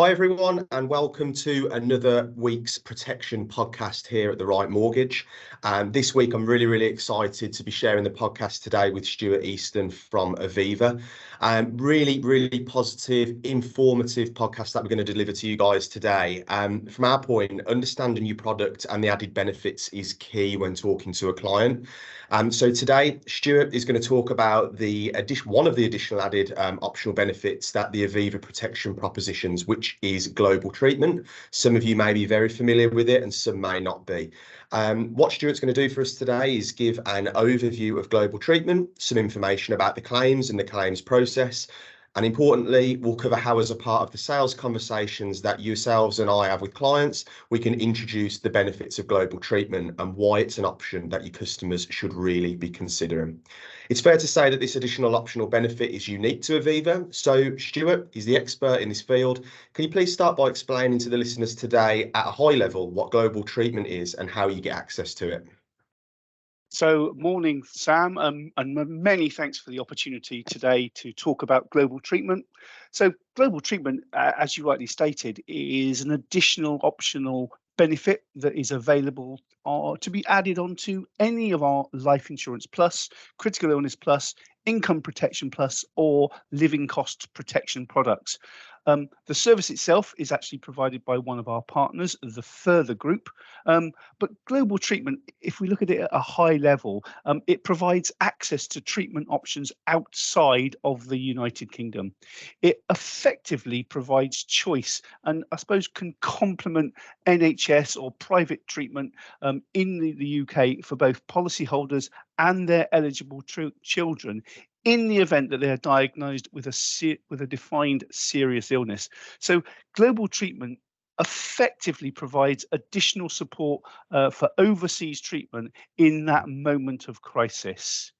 Hi everyone, and welcome to another week's protection podcast here at The Right Mortgage. This week I'm really excited to be sharing the podcast today with Stuart Easton from Aviva. Really positive, informative podcast that we're going to deliver to you guys today. From our point, understanding your product and the added benefits is key when talking to a client. So today, Stuart is going to talk about one of the additional added optional benefits that the Aviva protection propositions, which is global treatment. Some of you may be very familiar with it and some may not be. What Stuart's going to do for us today is give an overview of global treatment, some information about the claims and the claims process. And importantly, we'll cover how, as a part of the sales conversations that yourselves and I have with clients, we can introduce the benefits of global treatment and why it's an option that your customers should really be considering. It's fair to say that this additional optional benefit is unique to Aviva. So Stuart is the expert in this field. Can you please start by explaining to the listeners today at a high level what global treatment is and how you get access to it? So, morning, Sam, and many thanks for the opportunity today to talk about global treatment. So, global treatment, as you rightly stated, is an additional optional benefit that is available to be added onto any of our life insurance plus, critical illness plus, income protection plus, or living cost protection products. The service itself is actually provided by one of our partners, the Further Group. But global treatment, if we look at it at a high level, it provides access to treatment options outside of the United Kingdom. It effectively provides choice and I suppose can complement NHS or private treatment in the UK for both policyholders and their eligible children in the event that they are diagnosed with a defined serious illness. So global treatment effectively provides additional support for overseas treatment in that moment of crisis.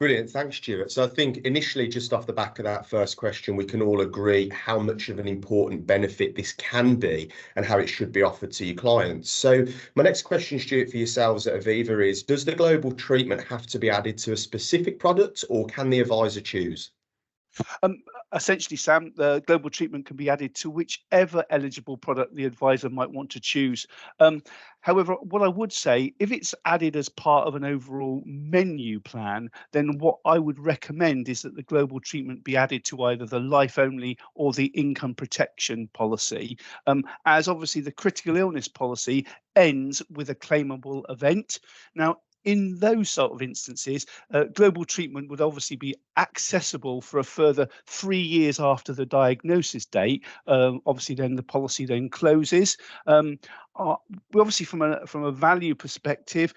Brilliant. Thanks, Stuart. So I think initially, just off the back of that first question, we can all agree how much of an important benefit this can be and how it should be offered to your clients. So my next question, Stuart, for yourselves at Aviva is, does the global treatment have to be added to a specific product or can the advisor choose? Essentially, Sam, the global treatment can be added to whichever eligible product the advisor might want to choose. However, what I would say, if it's added as part of an overall menu plan, then what I would recommend is that the global treatment be added to either the life only or the income protection policy, as obviously the critical illness policy ends with a claimable event. Now, in those sort of instances, global treatment would obviously be accessible for a further 3 years after the diagnosis date. Obviously, then the policy then closes. We obviously, from a value perspective,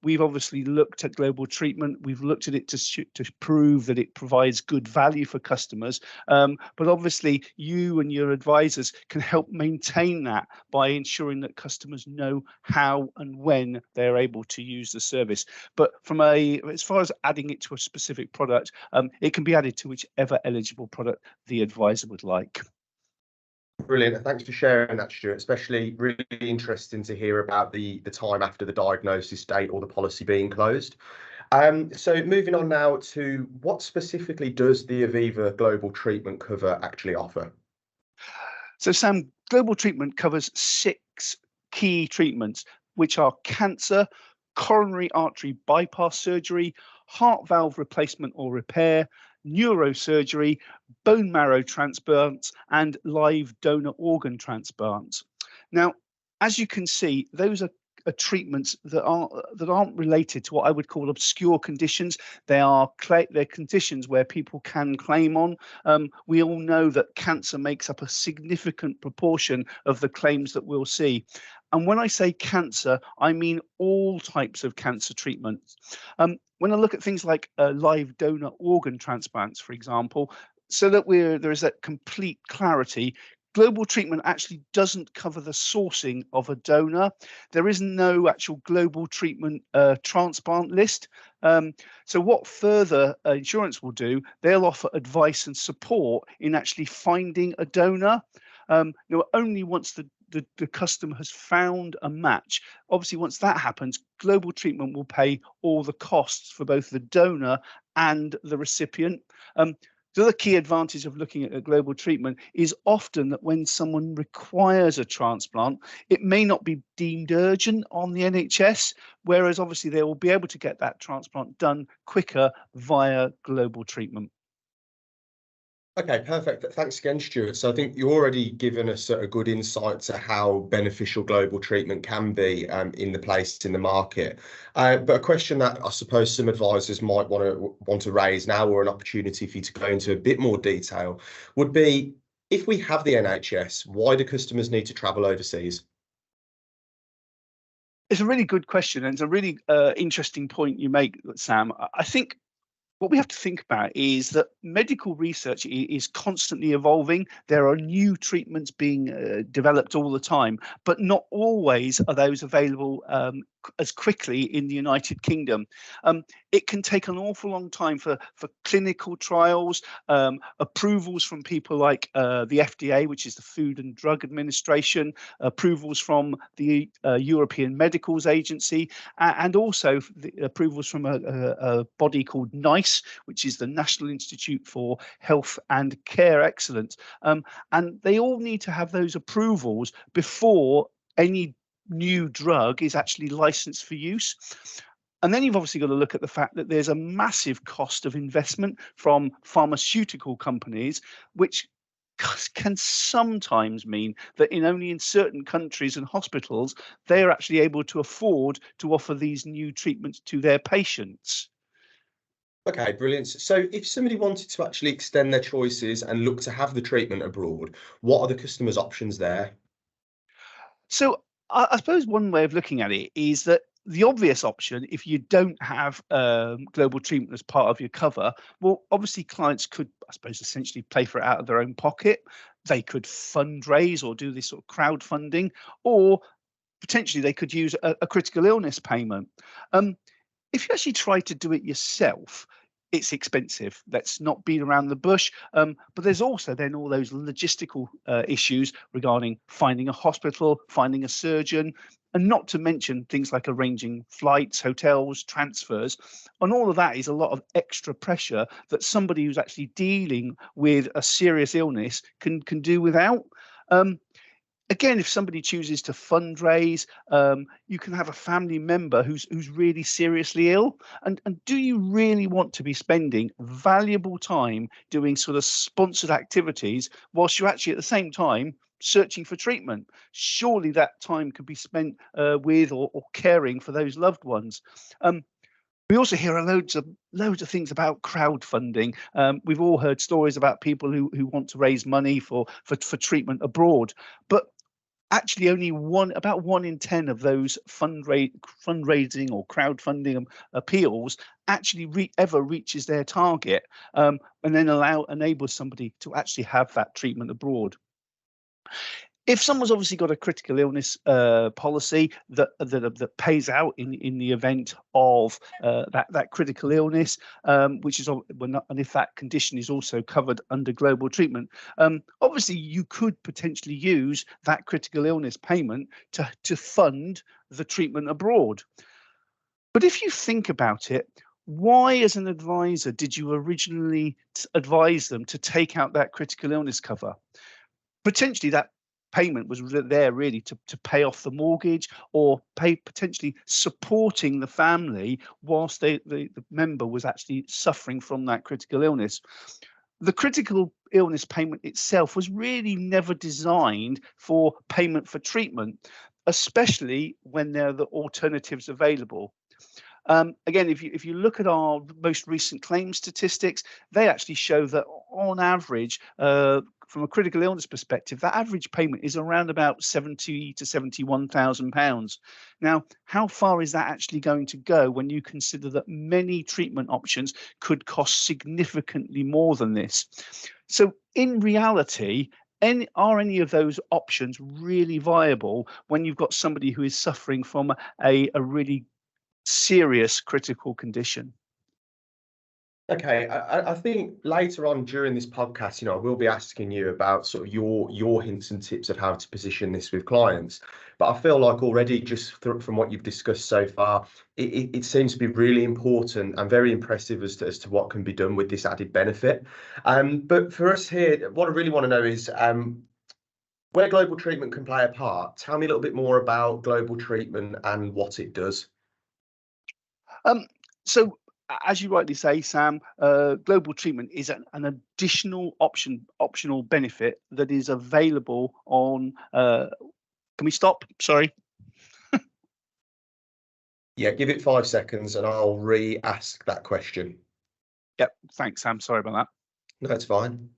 we've obviously looked at global treatment. We've looked at it to prove that it provides good value for customers. But obviously, you and your advisors can help maintain that by ensuring that customers know how and when they're able to use the service. But as far as adding it to a specific product, it can be added to whichever eligible product the advisor would like. Brilliant. Thanks for sharing that, Stuart. Especially really interesting to hear about the time after the diagnosis date or the policy being closed. So moving on now to what specifically does the Aviva Global Treatment cover actually offer? So, Sam, global treatment covers 6 key treatments, which are cancer, coronary artery bypass surgery, heart valve replacement or repair, neurosurgery, bone marrow transplants, and live donor organ transplants. Now, as you can see, those are treatments that aren't related to what I would call obscure conditions. They're conditions where people can claim on. We all know that cancer makes up a significant proportion of the claims that we'll see. And when I say cancer, I mean all types of cancer treatments. When I look at things like live donor organ transplants, for example, so that there is that complete clarity, global treatment actually doesn't cover the sourcing of a donor. There is no actual global treatment transplant list. So what Further Insurance will do, they'll offer advice and support in actually finding a donor. Only once the customer has found a match. Obviously, once that happens, global treatment will pay all the costs for both the donor and the recipient. The other key advantage of looking at a global treatment is often that when someone requires a transplant, it may not be deemed urgent on the NHS, whereas obviously they will be able to get that transplant done quicker via global treatment. Okay, perfect. Thanks again, Stuart. So I think you're already given us a good insight to how beneficial global treatment can be in the place in the market. But a question that I suppose some advisors might want to raise now, or an opportunity for you to go into a bit more detail, would be, if we have the NHS, why do customers need to travel overseas? It's a really good question, and it's a really interesting point you make, Sam. I think what we have to think about is that medical research is constantly evolving. There are new treatments being developed all the time, but not always are those available as quickly in the United Kingdom. It can take an awful long time for clinical trials, approvals from people like the FDA, which is the Food and Drug Administration, approvals from the European Medicals Agency, and also the approvals from a body called NICE, which is the National Institute for Health and Care Excellence. And they all need to have those approvals before any new drug is actually licensed for use. And then you've obviously got to look at the fact that there's a massive cost of investment from pharmaceutical companies, which can sometimes mean that only in certain countries and hospitals, they're actually able to afford to offer these new treatments to their patients. Okay, brilliant. So if somebody wanted to actually extend their choices and look to have the treatment abroad, what are the customers' options there? So I suppose one way of looking at it is that the obvious option, if you don't have global treatment as part of your cover, well, obviously clients could, I suppose, essentially pay for it out of their own pocket. They could fundraise or do this sort of crowdfunding, or potentially they could use a critical illness payment. If you actually try to do it yourself, it's expensive. Let's not beat around the bush. But there's also then all those logistical issues regarding finding a hospital, finding a surgeon, and not to mention things like arranging flights, hotels, transfers. And all of that is a lot of extra pressure that somebody who's actually dealing with a serious illness can do without. Um, Again, if somebody chooses to fundraise, you can have a family member who's really seriously ill. And do you really want to be spending valuable time doing sort of sponsored activities whilst you're actually at the same time searching for treatment? Surely that time could be spent with or caring for those loved ones. We also hear loads of things about crowdfunding. We've all heard stories about people who want to raise money for treatment abroad, but actually only about 1 in 10 of those fundraising or crowdfunding appeals actually ever reaches their target, and then enables somebody to actually have that treatment abroad. If someone's obviously got a critical illness policy that pays out in the event of that critical illness, which is and if that condition is also covered under global treatment, obviously you could potentially use that critical illness payment to fund the treatment abroad. But if you think about it, why, as an advisor, did you originally advise them to take out that critical illness cover? Potentially that payment was there really to pay off the mortgage, or potentially supporting the family whilst the member was actually suffering from that critical illness. The critical illness payment itself was really never designed for payment for treatment, especially when there are the alternatives available. Again, if you look at our most recent claim statistics, they actually show that on average, from a critical illness perspective, that average payment is around about 70 to 71,000 pounds. Now, how far is that actually going to go when you consider that many treatment options could cost significantly more than this? So, in reality, are any of those options really viable when you've got somebody who is suffering from a really serious critical condition? Okay, I think later on during this podcast, I will be asking you about sort of your hints and tips of how to position this with clients. But I feel like already, just from what you've discussed so far, it seems to be really important and very impressive as to what can be done with this added benefit. But for us here, what I really want to know is where global treatment can play a part. Tell me a little bit more about global treatment and what it does. So, as you rightly say, Sam, global treatment is an additional optional benefit that is available on. Can we stop? Sorry. Yeah, give it 5 seconds and I'll re-ask that question. Yep. Thanks, Sam. Sorry about that. No, that's fine.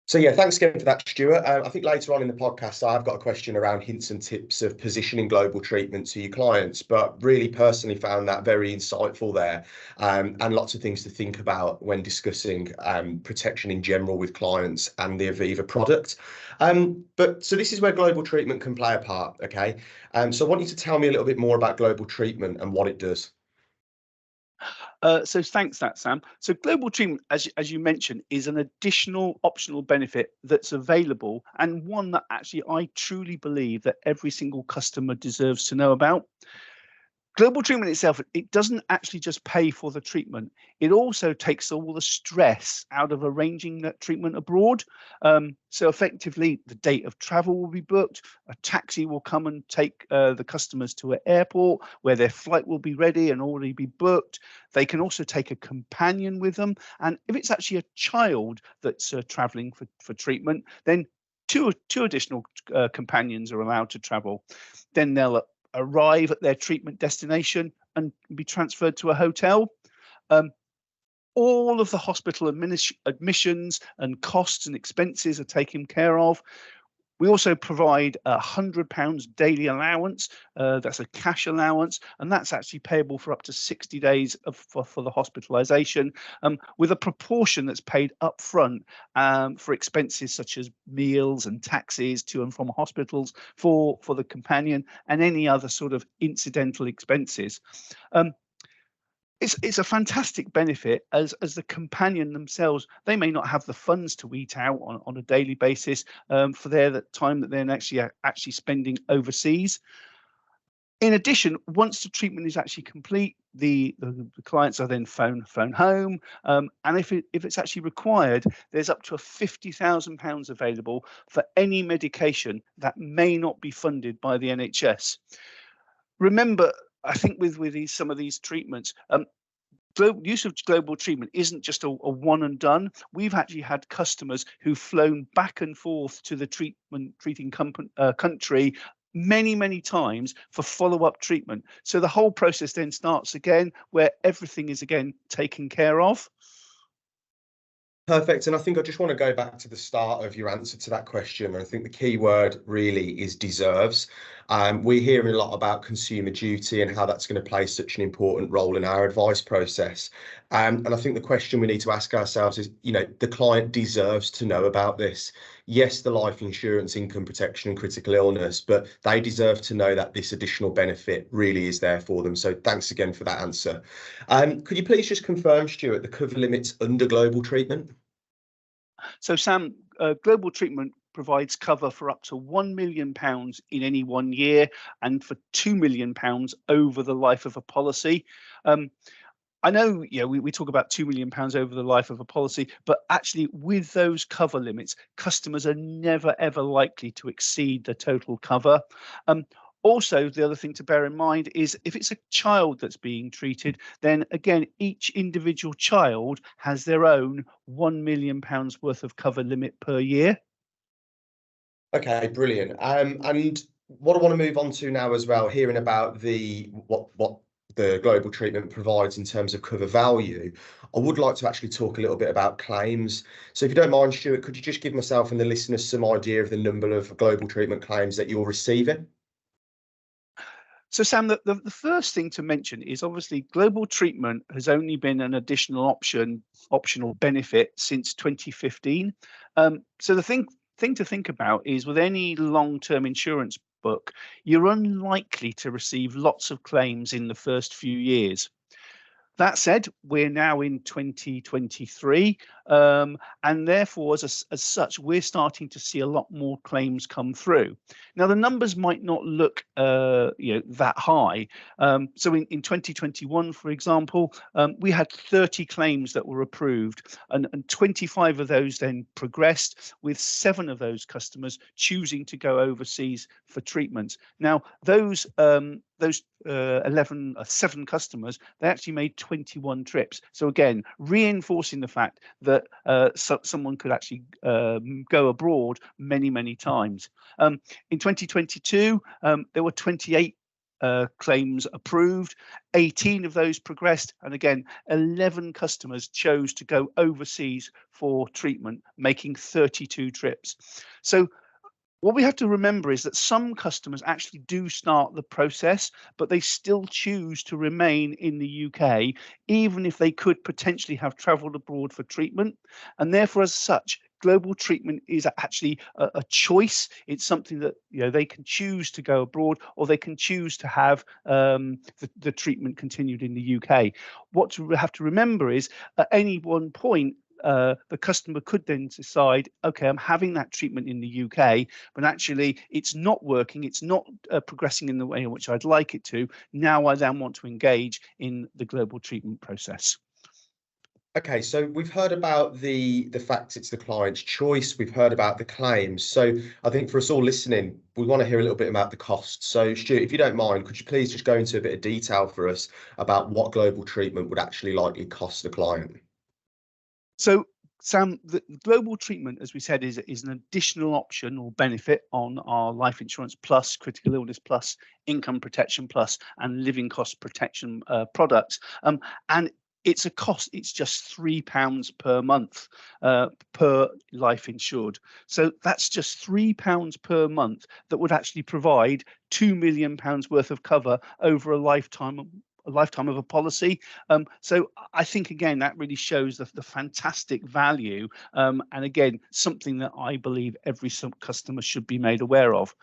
So yeah, thanks again for that, Stuart. I think later on in the podcast, I've got a question around hints and tips of positioning global treatment to your clients, but really personally found that very insightful there, and lots of things to think about when discussing protection in general with clients and the Aviva product. But so this is where global treatment can play a part, okay? So I want you to tell me a little bit more about global treatment and what it does. So thanks, that Sam. So global treatment, as you mentioned, is an additional optional benefit that's available, and one that actually I truly believe that every single customer deserves to know about. Global treatment itself, it doesn't actually just pay for the treatment. It also takes all the stress out of arranging that treatment abroad. So effectively, the date of travel will be booked. A taxi will come and take the customers to an airport where their flight will be ready and already be booked. They can also take a companion with them. And if it's actually a child that's traveling for treatment, then two additional companions are allowed to travel. Then they'll arrive at their treatment destination and be transferred to a hotel. All of the hospital admissions and costs and expenses are taken care of. We also provide £100 daily allowance. That's a cash allowance, and that's actually payable for up to 60 days for the hospitalisation, with a proportion that's paid up front for expenses such as meals and taxis to and from hospitals for the companion and any other sort of incidental expenses. It's a fantastic benefit as the companion themselves. They may not have the funds to eat out on a daily basis for the time that they're actually spending overseas. In addition, once the treatment is actually complete, the clients are then phone home, and if it's actually required, there's up to £50,000 available for any medication that may not be funded by the NHS. Remember, I think with some of these treatments, use of global treatment isn't just a one and done. We've actually had customers who've flown back and forth to the treating country many times for follow-up treatment. So the whole process then starts again, where everything is again taken care of. Perfect. And I think I just want to go back to the start of your answer to that question. And I think the key word really is deserves. We're hearing a lot about consumer duty and how that's going to play such an important role in our advice process. And I think the question we need to ask ourselves is, the client deserves to know about this. Yes, the life insurance, income protection and critical illness, but they deserve to know that this additional benefit really is there for them. So thanks again for that answer. Could you please just confirm, Stuart, the cover limits under global treatment? So Sam, global treatment provides cover for up to £1 million in any 1 year and for £2 million over the life of a policy. I know, we talk about £2 million over the life of a policy, but actually with those cover limits, customers are never, ever likely to exceed the total cover. Also, the other thing to bear in mind is if it's a child that's being treated, then again, each individual child has their own £1 million worth of cover limit per year. Okay, brilliant. And what I want to move on to now as well, hearing about what the global treatment provides in terms of cover value, I would like to actually talk a little bit about claims. So if you don't mind, Stuart, could you just give myself and the listeners some idea of the number of global treatment claims that you're receiving? So Sam, the first thing to mention is obviously global treatment has only been an additional optional benefit since 2015. So the thing to think about is with any long-term insurance book, you're unlikely to receive lots of claims in the first few years. That said, we're now in 2023, and therefore, as such, we're starting to see a lot more claims come through. Now, the numbers might not look, that high. So in 2021, for example, we had 30 claims that were approved, and 25 of those then progressed, with 7 of those customers choosing to go overseas for treatment. Now, those 7 customers, they actually made 21 trips. So again, reinforcing the fact that someone could actually go abroad many, many times. In 2022, there were 28 claims approved, 18 of those progressed, and again, 11 customers chose to go overseas for treatment, making 32 trips. So what we have to remember is that some customers actually do start the process, but they still choose to remain in the UK, even if they could potentially have travelled abroad for treatment. And therefore, as such, global treatment is actually a choice. It's something that they can choose to go abroad, or they can choose to have the treatment continued in the UK. What you have to remember is, at any one point, the customer could then decide, okay, I'm having that treatment in the UK, but actually it's not working, it's not progressing in the way in which I'd like it to. Now I then want to engage in the global treatment process. Okay, so we've heard about the fact it's the client's choice. We've heard about the claims. So I think for us all listening, we want to hear a little bit about the costs. So Stuart, if you don't mind, could you please just go into a bit of detail for us about what global treatment would actually likely cost the client? So, Sam, the global treatment, as we said, is an additional option or benefit on our life insurance plus, critical illness plus, income protection plus, and living cost protection products. And it's a cost. It's just £3 per month per life insured. So that's just £3 per month that would actually provide £2 million worth of cover over a lifetime of a policy. So I think, again, that really shows the fantastic value, and again, something that I believe every customer should be made aware of.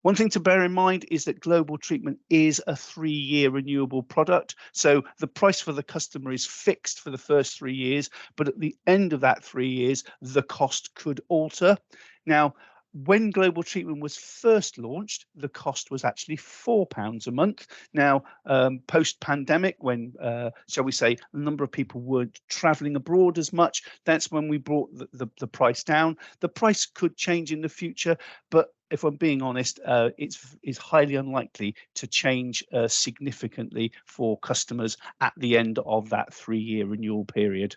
One thing to bear in mind is that global treatment is a 3-year renewable product. So the price for the customer is fixed for the first 3 years, but at the end of that 3 years, the cost could alter. Now, when global treatment was first launched, the cost was actually £4 a month. Now, post-pandemic, when, shall we say, a number of people weren't travelling abroad as much, that's when we brought the price down. The price could change in the future, but if I'm being honest, it's highly unlikely to change significantly for customers at the end of that 3-year renewal period.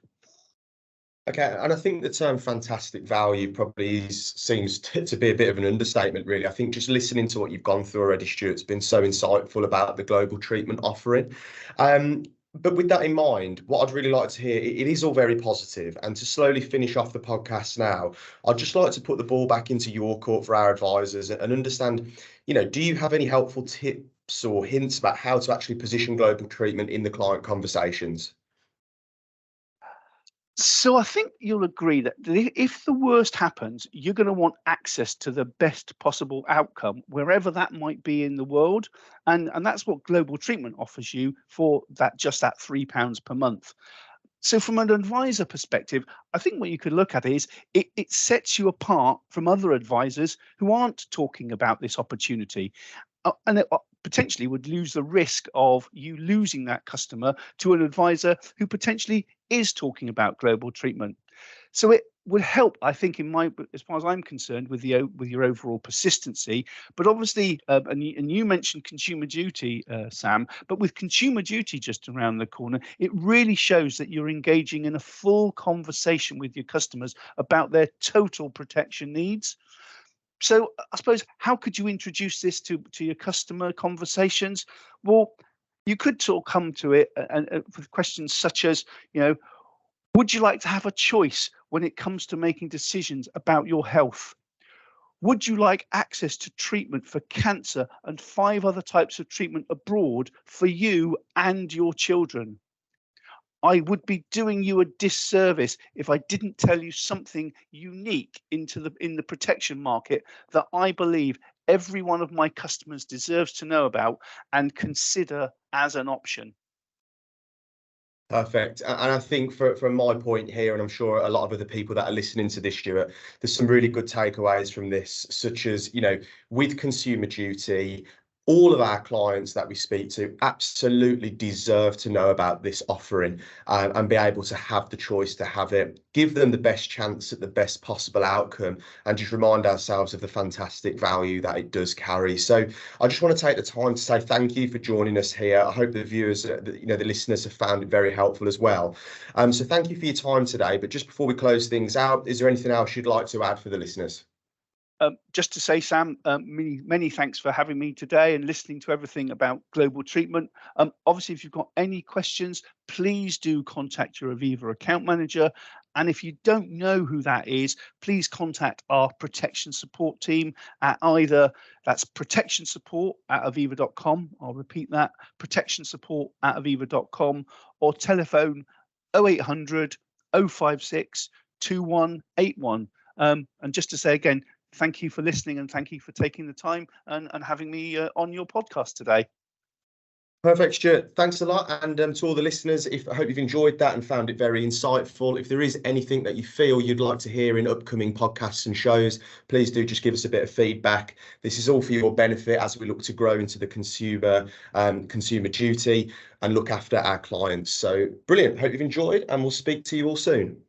Okay, and I think the term fantastic value probably seems to be a bit of an understatement, really. I think just listening to what you've gone through already, Stuart, it's been so insightful about the global treatment offering. But with that in mind, what I'd really like to hear, it is all very positive, and to slowly finish off the podcast now, I'd just like to put the ball back into your court for our advisors and understand, do you have any helpful tips or hints about how to actually position global treatment in the client conversations? So I think you'll agree that if the worst happens, you're going to want access to the best possible outcome, wherever that might be in the world. And that's what global treatment offers you for just that £3 per month. So from an advisor perspective, I think what you could look at is it sets you apart from other advisors who aren't talking about this opportunity. And it potentially would lose the risk of you losing that customer to an advisor who potentially is talking about global treatment. So it would help, I think, as far as I'm concerned, with your overall persistency. But obviously, and you mentioned Consumer Duty, Sam. But with Consumer Duty just around the corner, it really shows that you're engaging in a full conversation with your customers about their total protection needs. So I suppose, how could you introduce this to your customer conversations? Well, you could sort of come to it and with questions such as, would you like to have a choice when it comes to making decisions about your health? Would you like access to treatment for cancer and 5 other types of treatment abroad for you and your children? I would be doing you a disservice if I didn't tell you something unique in the protection market that I believe every one of my customers deserves to know about and consider as an option. Perfect. And I think from my point here, and I'm sure a lot of other people that are listening to this, Stuart, there's some really good takeaways from this, such as, with Consumer Duty, all of our clients that we speak to absolutely deserve to know about this offering, and be able to have the choice to have it, give them the best chance at the best possible outcome, and just remind ourselves of the fantastic value that it does carry. So I just want to take the time to say thank you for joining us here. I hope the viewers, the listeners have found it very helpful as well. So thank you for your time today. But just before we close things out, is there anything else you'd like to add for the listeners? Just to say, Sam, many thanks for having me today and listening to everything about global treatment. Obviously, if you've got any questions, please do contact your Aviva account manager. And if you don't know who that is, please contact our protection support team at that's protectionsupport@aviva.com. I'll repeat that, protectionsupport@aviva.com, or telephone 0800 056 2181. And just to say again, thank you for listening, and thank you for taking the time and having me on your podcast today. Perfect, Stuart. Thanks a lot. And to all the listeners, I hope you've enjoyed that and found it very insightful. If there is anything that you feel you'd like to hear in upcoming podcasts and shows, please do just give us a bit of feedback. This is all for your benefit as we look to grow into the consumer duty and look after our clients. So brilliant. Hope you've enjoyed, and we'll speak to you all soon.